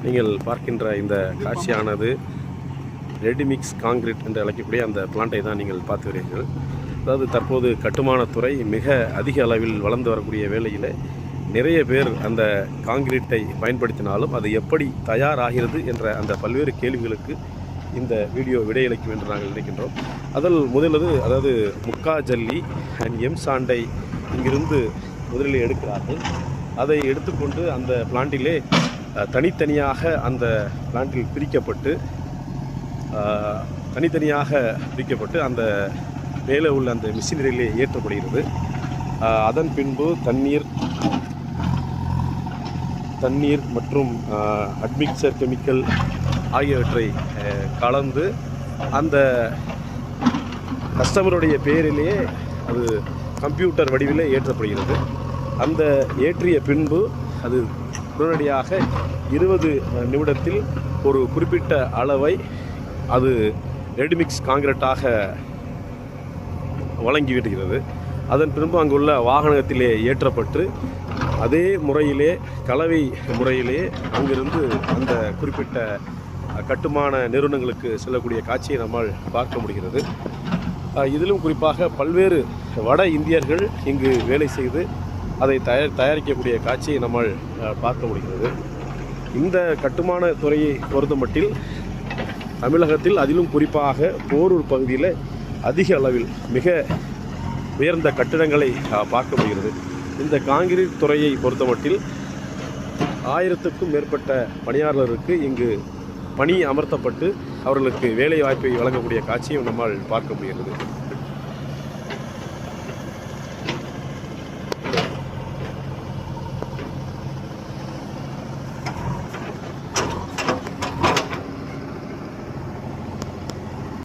நீங்கள் பார்க்கின்ற இந்த காட்சியானது ரெடிமிக்ஸ் காங்கிரீட் என்று அழைக்கக்கூடிய அந்த பிளான்ட்டை தான் நீங்கள் பார்த்து வருகிறீர்கள். அதாவது தற்போது கட்டுமானத்துறை மிக அதிக அளவில் வளர்ந்து வரக்கூடிய வேளையில் நிறைய பேர் அந்த காங்கிரீட்டை பயன்படுத்தினாலும் அது எப்படி தயாராகிறது என்ற அந்த பல்வேறு கேள்விகளுக்கு இந்த வீடியோ விடையளிக்கும் என்று நாங்கள் நினைக்கின்றோம். அதில் அதாவது முக்கா ஜல்லி அண்ட் எம் சாண்டை இங்கிருந்து முதலில் எடுக்கிறார்கள். அதை எடுத்துக்கொண்டு அந்த பிளான்ட்டிலே தனித்தனியாக அந்த பிளான்ட்டில் பிரிக்கப்பட்டு அந்த மேலே உள்ள அந்த மிஷினரியிலே ஏற்றப்படுகிறது. அதன் பின்பு தண்ணீர் மற்றும் அட்மிக்சர் கெமிக்கல் ஆகியவற்றை கலந்து அந்த கஸ்டமருடைய பெயரிலேயே அது கம்ப்யூட்டர் வடிவிலே ஏற்றப்படுகிறது. அந்த ஏற்றிய பின்பு அது உடனடியாக 20 நிமிடத்தில் ஒரு குறிப்பிட்ட அளவை அது ரெடிமிக்ஸ் காங்கிரீட்டாக வழங்கிவிடுகிறது. அதன் பின்பு அங்குள்ள வாகனத்திலே ஏற்றப்பட்டு அதே முறையிலே கலவை முறையிலே அங்கிருந்து அந்த குறிப்பிட்ட கட்டுமான நிறுவனங்களுக்கு செல்லக்கூடிய காட்சியை நம்மால் பார்க்க முடிகிறது. இதிலும் குறிப்பாக பல்வேறு வட இந்தியர்கள் இங்கு வேலை செய்து அதை தயாரிக்கக்கூடிய காட்சியை நம்மால் பார்க்க முடிகிறது. இந்த கட்டுமான துறையை பொறுத்தமட்டில் தமிழகத்தில் அதிலும் குறிப்பாக போரூர் பகுதியில் அதிக அளவில் மிக உயர்ந்த கட்டிடங்களை பார்க்க முடிகிறது. இந்த காங்கிரீட் துறையை பொறுத்தமட்டில் 1000க்கும் மேற்பட்ட பணியாளருக்கு இங்கு பணி அமர்த்தப்பட்டு அவர்களுக்கு வேலை வாய்ப்பை வழங்கக்கூடிய காட்சியும் நம்மால் பார்க்க முடிகிறது.